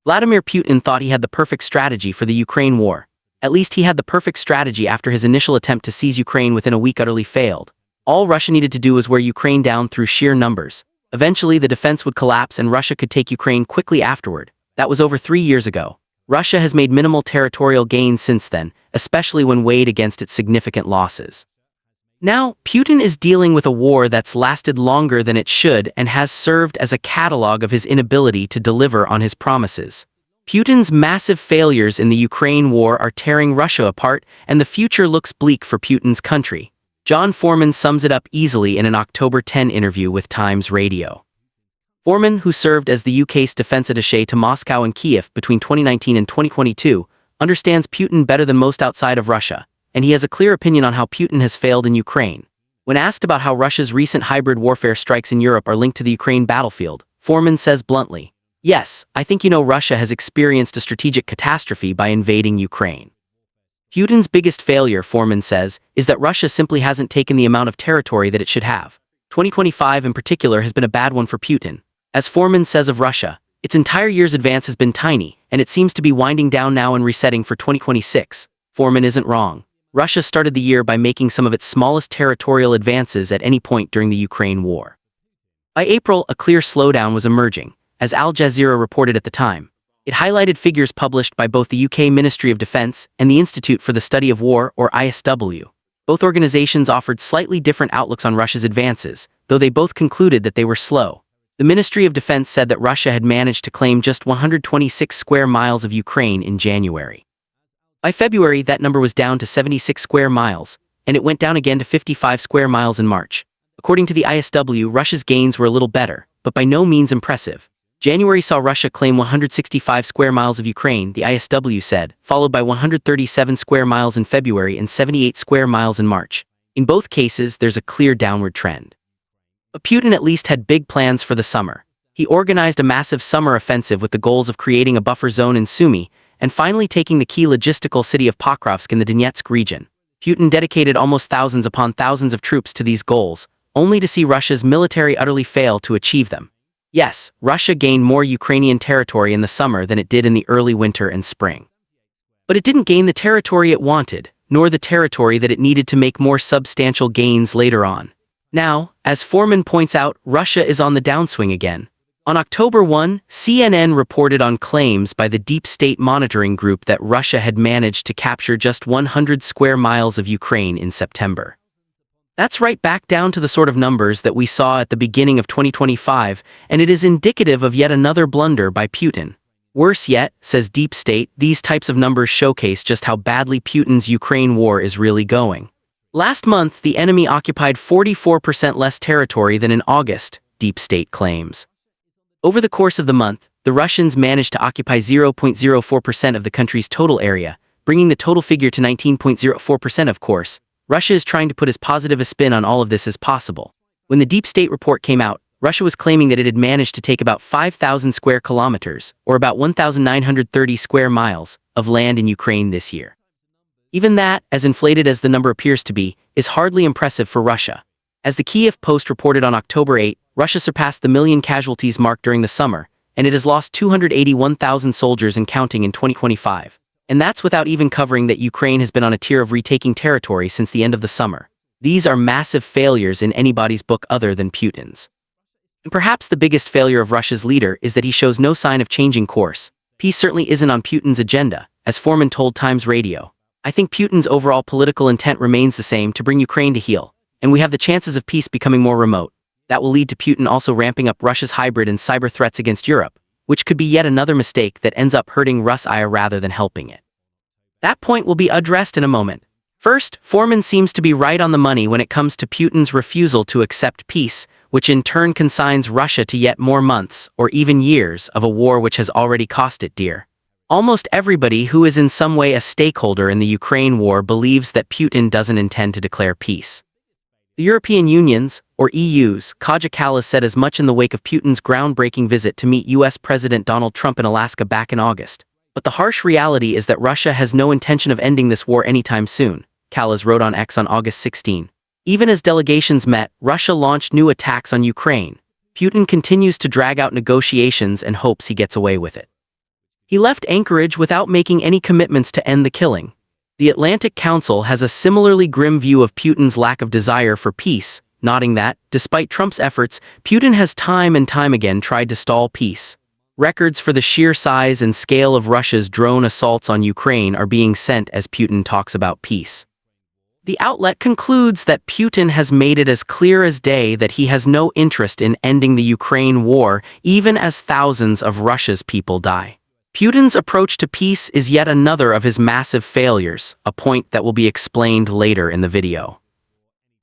Vladimir Putin thought he had the perfect strategy for the Ukraine war. At least he had the perfect strategy after his initial attempt to seize Ukraine within a week utterly failed. All Russia needed to do was wear Ukraine down through sheer numbers. Eventually, the defense would collapse and Russia could take Ukraine quickly afterward. That was over 3 years ago. Russia has made minimal territorial gains since then, especially when weighed against its significant losses. Now, Putin is dealing with a war that's lasted longer than it should and has served as a catalog of his inability to deliver on his promises. Putin's massive failures in the Ukraine war are tearing Russia apart, and the future looks bleak for Putin's country. John Foreman sums it up easily in an October 10 interview with Times Radio. Foreman, who served as the UK's defense attaché to Moscow and Kiev between 2019 and 2022, understands Putin better than most outside of Russia, and he has a clear opinion on how Putin has failed in Ukraine. When asked about how Russia's recent hybrid warfare strikes in Europe are linked to the Ukraine battlefield, Foreman says bluntly, "Yes, I think Russia has experienced a strategic catastrophe by invading Ukraine." Putin's biggest failure, Foreman says, is that Russia simply hasn't taken the amount of territory that it should have. 2025 in particular has been a bad one for Putin. As Foreman says of Russia, its entire year's advance has been tiny, and it seems to be winding down now and resetting for 2026. Foreman isn't wrong. Russia started the year by making some of its smallest territorial advances at any point during the Ukraine war. By April, a clear slowdown was emerging, as Al Jazeera reported at the time. It highlighted figures published by both the UK Ministry of Defence and the Institute for the Study of War, or ISW. Both organizations offered slightly different outlooks on Russia's advances, though they both concluded that they were slow. The Ministry of Defense said that Russia had managed to claim just 126 square miles of Ukraine in January. By February, that number was down to 76 square miles, and it went down again to 55 square miles in March. According to the ISW, Russia's gains were a little better, but by no means impressive. January saw Russia claim 165 square miles of Ukraine, the ISW said, followed by 137 square miles in February and 78 square miles in March. In both cases, there's a clear downward trend. But Putin at least had big plans for the summer. He organized a massive summer offensive with the goals of creating a buffer zone in Sumy, and finally taking the key logistical city of Pokrovsk in the Donetsk region. Putin dedicated almost thousands upon thousands of troops to these goals, only to see Russia's military utterly fail to achieve them. Yes, Russia gained more Ukrainian territory in the summer than it did in the early winter and spring. But it didn't gain the territory it wanted, nor the territory that it needed to make more substantial gains later on. Now, as Foreman points out, Russia is on the downswing again. On October 1, CNN reported on claims by the Deep State Monitoring Group that Russia had managed to capture just 100 square miles of Ukraine in September. That's right back down to the sort of numbers that we saw at the beginning of 2025, and it is indicative of yet another blunder by Putin. Worse yet, says Deep State, these types of numbers showcase just how badly Putin's Ukraine war is really going. Last month, the enemy occupied 44% less territory than in August, Deep State claims. Over the course of the month, the Russians managed to occupy 0.04% of the country's total area, bringing the total figure to 19.04%. Of course, Russia is trying to put as positive a spin on all of this as possible. When the Deep State report came out, Russia was claiming that it had managed to take about 5,000 square kilometers, or about 1,930 square miles, of land in Ukraine this year. Even that, as inflated as the number appears to be, is hardly impressive for Russia. As the Kiev Post reported on October 8, Russia surpassed the million casualties mark during the summer, and it has lost 281,000 soldiers and counting in 2025. And that's without even covering that Ukraine has been on a tier of retaking territory since the end of the summer. These are massive failures in anybody's book other than Putin's. And perhaps the biggest failure of Russia's leader is that he shows no sign of changing course. Peace certainly isn't on Putin's agenda, as Foreman told Times Radio. I think Putin's overall political intent remains the same, to bring Ukraine to heel, and we have the chances of peace becoming more remote. That will lead to Putin also ramping up Russia's hybrid and cyber threats against Europe, which could be yet another mistake that ends up hurting Russia rather than helping it. That point will be addressed in a moment. First, Foreman seems to be right on the money when it comes to Putin's refusal to accept peace, which in turn consigns Russia to yet more months, or even years, of a war which has already cost it dear. Almost everybody who is in some way a stakeholder in the Ukraine war believes that Putin doesn't intend to declare peace. The European Union's, or EU's, Kaja Kallas said as much in the wake of Putin's groundbreaking visit to meet US President Donald Trump in Alaska back in August. But the harsh reality is that Russia has no intention of ending this war anytime soon, Kallas wrote on X on August 16. Even as delegations met, Russia launched new attacks on Ukraine. Putin continues to drag out negotiations and hopes he gets away with it. He left Anchorage without making any commitments to end the killing. The Atlantic Council has a similarly grim view of Putin's lack of desire for peace, noting that, despite Trump's efforts, Putin has time and time again tried to stall peace. Records for the sheer size and scale of Russia's drone assaults on Ukraine are being sent as Putin talks about peace. The outlet concludes that Putin has made it as clear as day that he has no interest in ending the Ukraine war, even as thousands of Russia's people die. Putin's approach to peace is yet another of his massive failures, a point that will be explained later in the video.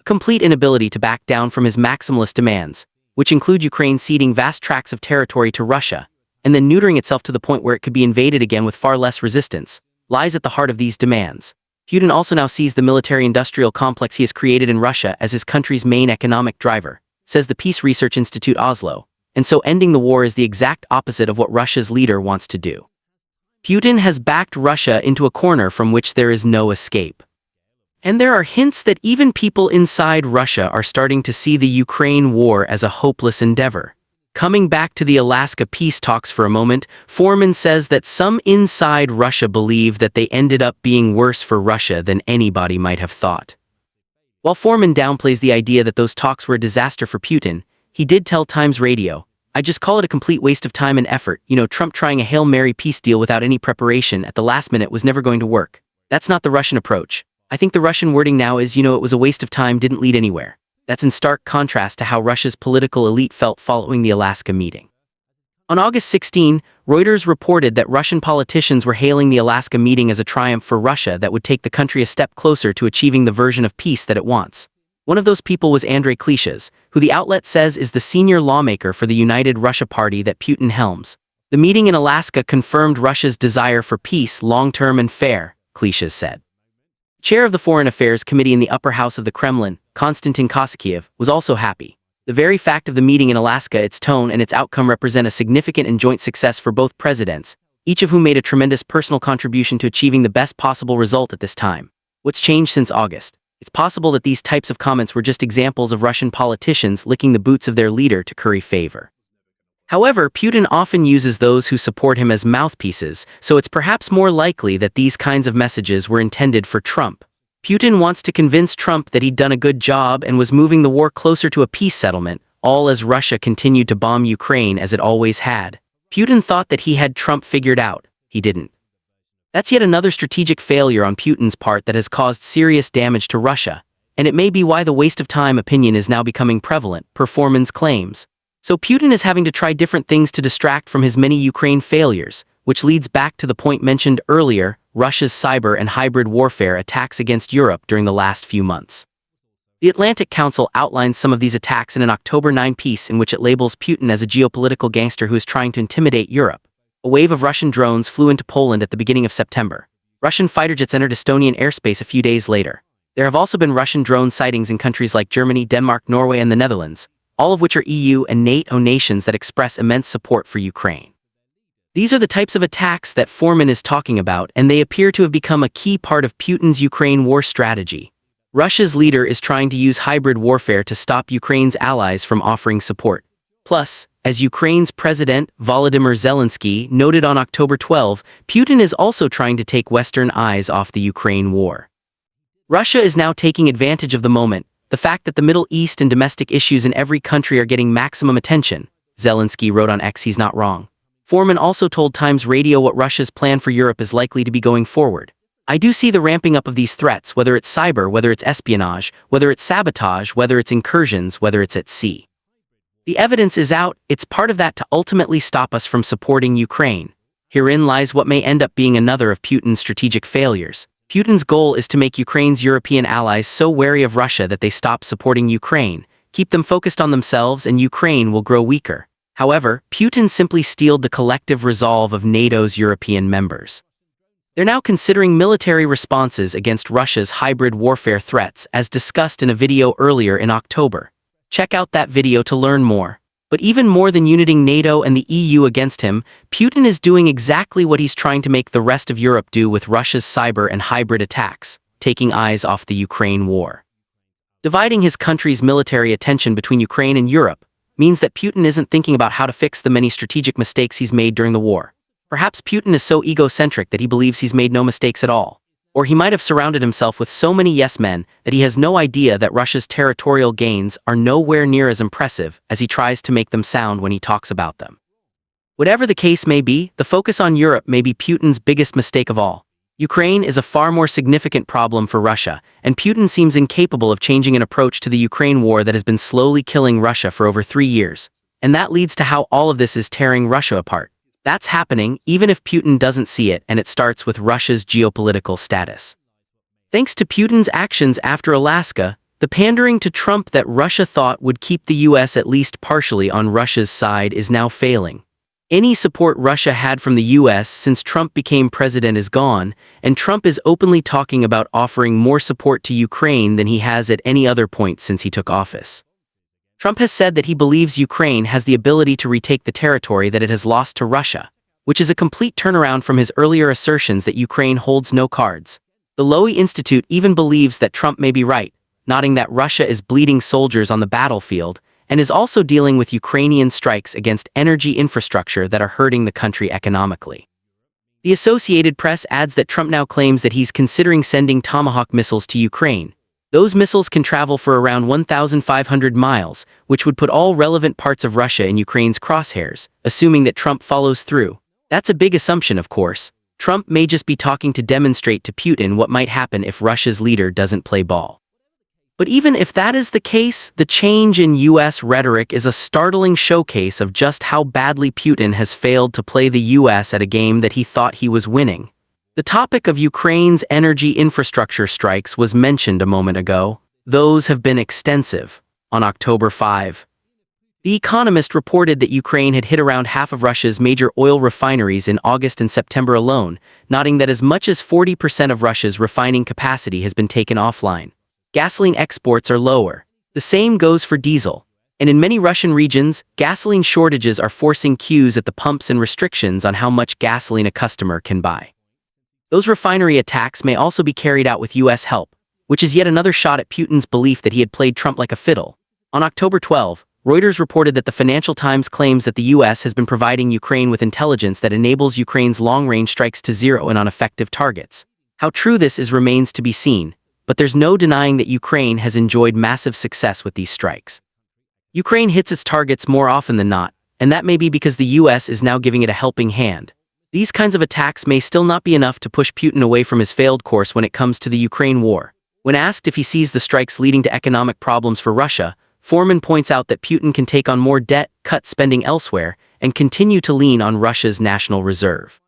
A complete inability to back down from his maximalist demands, which include Ukraine ceding vast tracts of territory to Russia, and then neutering itself to the point where it could be invaded again with far less resistance, lies at the heart of these demands. Putin also now sees the military-industrial complex he has created in Russia as his country's main economic driver, says the Peace Research Institute Oslo, and so ending the war is the exact opposite of what Russia's leader wants to do. Putin has backed Russia into a corner from which there is no escape. And there are hints that even people inside Russia are starting to see the Ukraine war as a hopeless endeavor. Coming back to the Alaska peace talks for a moment, Foreman says that some inside Russia believe that they ended up being worse for Russia than anybody might have thought. While Foreman downplays the idea that those talks were a disaster for Putin, he did tell Times Radio, "I just call it a complete waste of time and effort. Trump trying a Hail Mary peace deal without any preparation at the last minute was never going to work. That's not the Russian approach. I think the Russian wording now is, it was a waste of time, didn't lead anywhere." That's in stark contrast to how Russia's political elite felt following the Alaska meeting. On August 16, Reuters reported that Russian politicians were hailing the Alaska meeting as a triumph for Russia that would take the country a step closer to achieving the version of peace that it wants. One of those people was Andrei Klishas, who the outlet says is the senior lawmaker for the United Russia Party that Putin helms. The meeting in Alaska confirmed Russia's desire for peace, long-term and fair, Klishas said. Chair of the Foreign Affairs Committee in the upper house of the Kremlin, Konstantin Kosakiev, was also happy. The very fact of the meeting in Alaska, its tone and its outcome represent a significant and joint success for both presidents, each of whom made a tremendous personal contribution to achieving the best possible result at this time. What's changed since August? It's possible that these types of comments were just examples of Russian politicians licking the boots of their leader to curry favor. However, Putin often uses those who support him as mouthpieces, so it's perhaps more likely that these kinds of messages were intended for Trump. Putin wants to convince Trump that he'd done a good job and was moving the war closer to a peace settlement, all as Russia continued to bomb Ukraine as it always had. Putin thought that he had Trump figured out. He didn't. That's yet another strategic failure on Putin's part that has caused serious damage to Russia, and it may be why the waste of time opinion is now becoming prevalent, per Foreman's claims. So Putin is having to try different things to distract from his many Ukraine failures, which leads back to the point mentioned earlier, Russia's cyber and hybrid warfare attacks against Europe during the last few months. The Atlantic Council outlines some of these attacks in an October 9 piece in which it labels Putin as a geopolitical gangster who is trying to intimidate Europe. A wave of Russian drones flew into Poland at the beginning of September. Russian fighter jets entered Estonian airspace a few days later. There have also been Russian drone sightings in countries like Germany, Denmark, Norway, and the Netherlands, all of which are EU and NATO nations that express immense support for Ukraine. These are the types of attacks that Foreman is talking about, and they appear to have become a key part of Putin's Ukraine war strategy. Russia's leader is trying to use hybrid warfare to stop Ukraine's allies from offering support. Plus, as Ukraine's President Volodymyr Zelensky noted on October 12, Putin is also trying to take Western eyes off the Ukraine war. Russia is now taking advantage of the moment, the fact that the Middle East and domestic issues in every country are getting maximum attention. Zelensky wrote on X. He's not wrong. Foreman also told Times Radio what Russia's plan for Europe is likely to be going forward. "I do see the ramping up of these threats, whether it's cyber, whether it's espionage, whether it's sabotage, whether it's incursions, whether it's at sea. The evidence is out, it's part of that to ultimately stop us from supporting Ukraine. Herein lies what may end up being another of Putin's strategic failures. Putin's goal is to make Ukraine's European allies so wary of Russia that they stop supporting Ukraine, keep them focused on themselves, and Ukraine will grow weaker. However, Putin simply steeled the collective resolve of NATO's European members. They're now considering military responses against Russia's hybrid warfare threats, as discussed in a video earlier in October. Check out that video to learn more. But even more than uniting NATO and the EU against him, Putin is doing exactly what he's trying to make the rest of Europe do with Russia's cyber and hybrid attacks, taking eyes off the Ukraine war. Dividing his country's military attention between Ukraine and Europe means that Putin isn't thinking about how to fix the many strategic mistakes he's made during the war. Perhaps Putin is so egocentric that he believes he's made no mistakes at all. Or he might have surrounded himself with so many yes men that he has no idea that Russia's territorial gains are nowhere near as impressive as he tries to make them sound when he talks about them. Whatever the case may be, the focus on Europe may be Putin's biggest mistake of all. Ukraine is a far more significant problem for Russia, and Putin seems incapable of changing an approach to the Ukraine war that has been slowly killing Russia for over 3 years. And that leads to how all of this is tearing Russia apart. That's happening even if Putin doesn't see it, and it starts with Russia's geopolitical status. Thanks to Putin's actions after Alaska, the pandering to Trump that Russia thought would keep the US at least partially on Russia's side is now failing. Any support Russia had from the US since Trump became president is gone, and Trump is openly talking about offering more support to Ukraine than he has at any other point since he took office. Trump has said that he believes Ukraine has the ability to retake the territory that it has lost to Russia, which is a complete turnaround from his earlier assertions that Ukraine holds no cards. The Lowy Institute even believes that Trump may be right, noting that Russia is bleeding soldiers on the battlefield and is also dealing with Ukrainian strikes against energy infrastructure that are hurting the country economically. The Associated Press adds that Trump now claims that he's considering sending Tomahawk missiles to Ukraine. Those missiles can travel for around 1,500 miles, which would put all relevant parts of Russia in Ukraine's crosshairs, assuming that Trump follows through. That's a big assumption, of course. Trump may just be talking to demonstrate to Putin what might happen if Russia's leader doesn't play ball. But even if that is the case, the change in US rhetoric is a startling showcase of just how badly Putin has failed to play the US at a game that he thought he was winning. The topic of Ukraine's energy infrastructure strikes was mentioned a moment ago. Those have been extensive. On October 5, The Economist reported that Ukraine had hit around half of Russia's major oil refineries in August and September alone, noting that as much as 40% of Russia's refining capacity has been taken offline. Gasoline exports are lower. The same goes for diesel. And in many Russian regions, gasoline shortages are forcing queues at the pumps and restrictions on how much gasoline a customer can buy. Those refinery attacks may also be carried out with US help, which is yet another shot at Putin's belief that he had played Trump like a fiddle. On October 12, Reuters reported that the Financial Times claims that the US has been providing Ukraine with intelligence that enables Ukraine's long-range strikes to zero in on effective targets. How true this is remains to be seen, but there's no denying that Ukraine has enjoyed massive success with these strikes. Ukraine hits its targets more often than not, and that may be because the US is now giving it a helping hand. These kinds of attacks may still not be enough to push Putin away from his failed course when it comes to the Ukraine war. When asked if he sees the strikes leading to economic problems for Russia, Foreman points out that Putin can take on more debt, cut spending elsewhere, and continue to lean on Russia's national reserve.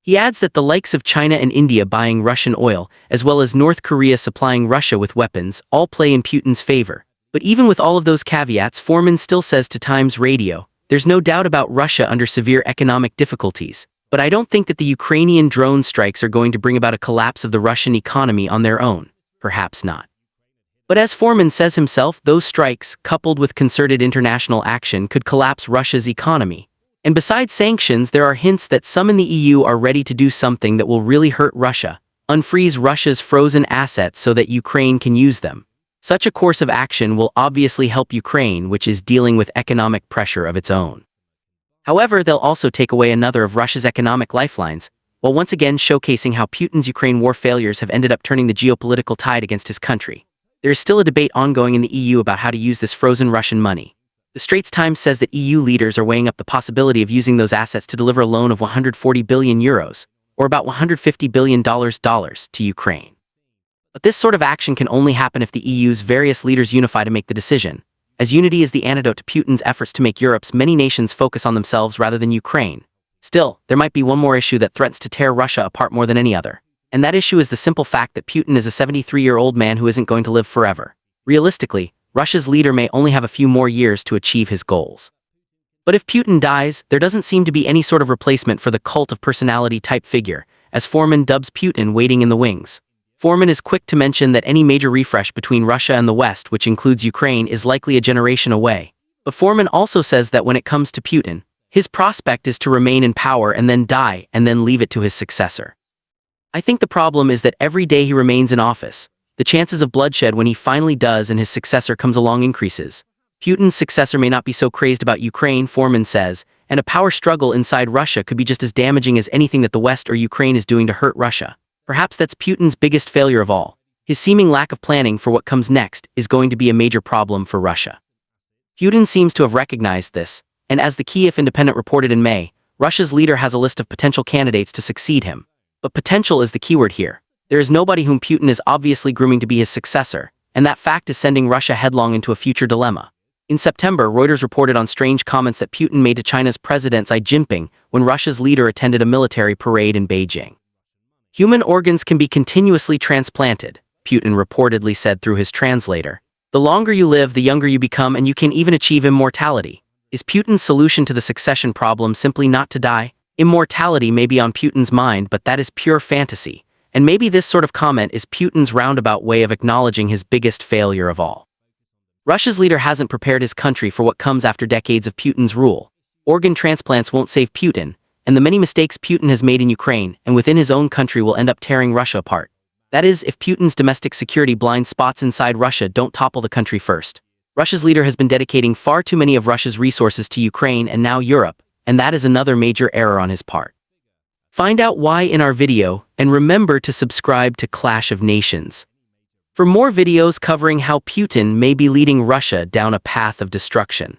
He adds that the likes of China and India buying Russian oil, as well as North Korea supplying Russia with weapons, all play in Putin's favor. But even with all of those caveats, Foreman still says to Times Radio, "There's no doubt about Russia under severe economic difficulties. But I don't think that the Ukrainian drone strikes are going to bring about a collapse of the Russian economy on their own. Perhaps not." But as Foreman says himself, those strikes, coupled with concerted international action, could collapse Russia's economy. And besides sanctions, there are hints that some in the EU are ready to do something that will really hurt Russia: unfreeze Russia's frozen assets so that Ukraine can use them. Such a course of action will obviously help Ukraine, which is dealing with economic pressure of its own. However, they'll also take away another of Russia's economic lifelines, while once again showcasing how Putin's Ukraine war failures have ended up turning the geopolitical tide against his country. There is still a debate ongoing in the EU about how to use this frozen Russian money. The Straits Times says that EU leaders are weighing up the possibility of using those assets to deliver a loan of 140 billion euros, or about $150 billion to Ukraine. But this sort of action can only happen if the EU's various leaders unify to make the decision, as unity is the antidote to Putin's efforts to make Europe's many nations focus on themselves rather than Ukraine. Still, there might be one more issue that threatens to tear Russia apart more than any other. And that issue is the simple fact that Putin is a 73-year-old man who isn't going to live forever. Realistically, Russia's leader may only have a few more years to achieve his goals. But if Putin dies, there doesn't seem to be any sort of replacement for the cult of personality type figure, as Foreman dubs Putin waiting in the wings. Foreman is quick to mention that any major refresh between Russia and the West, which includes Ukraine, is likely a generation away. But Foreman also says that when it comes to Putin, his prospect is to remain in power and then die and then leave it to his successor. I think the problem is that every day he remains in office, the chances of bloodshed when he finally does and his successor comes along increases. Putin's successor may not be so crazed about Ukraine, Foreman says, and a power struggle inside Russia could be just as damaging as anything that the West or Ukraine is doing to hurt Russia. Perhaps that's Putin's biggest failure of all. His seeming lack of planning for what comes next is going to be a major problem for Russia. Putin seems to have recognized this, and as the Kyiv Independent reported in May, Russia's leader has a list of potential candidates to succeed him. But potential is the keyword here. There is nobody whom Putin is obviously grooming to be his successor, and that fact is sending Russia headlong into a future dilemma. In September, Reuters reported on strange comments that Putin made to China's President Xi Jinping when Russia's leader attended a military parade in Beijing. Human organs can be continuously transplanted, Putin reportedly said through his translator. The longer you live, the younger you become, and you can even achieve immortality. Is Putin's solution to the succession problem simply not to die? Immortality may be on Putin's mind, but that is pure fantasy. And maybe this sort of comment is Putin's roundabout way of acknowledging his biggest failure of all. Russia's leader hasn't prepared his country for what comes after decades of Putin's rule. Organ transplants won't save Putin, and the many mistakes Putin has made in Ukraine and within his own country will end up tearing Russia apart. That is, if Putin's domestic security blind spots inside Russia don't topple the country first. Russia's leader has been dedicating far too many of Russia's resources to Ukraine and now Europe, and that is another major error on his part. Find out why in our video, and remember to subscribe to Clash of Nations for more videos covering how Putin may be leading Russia down a path of destruction.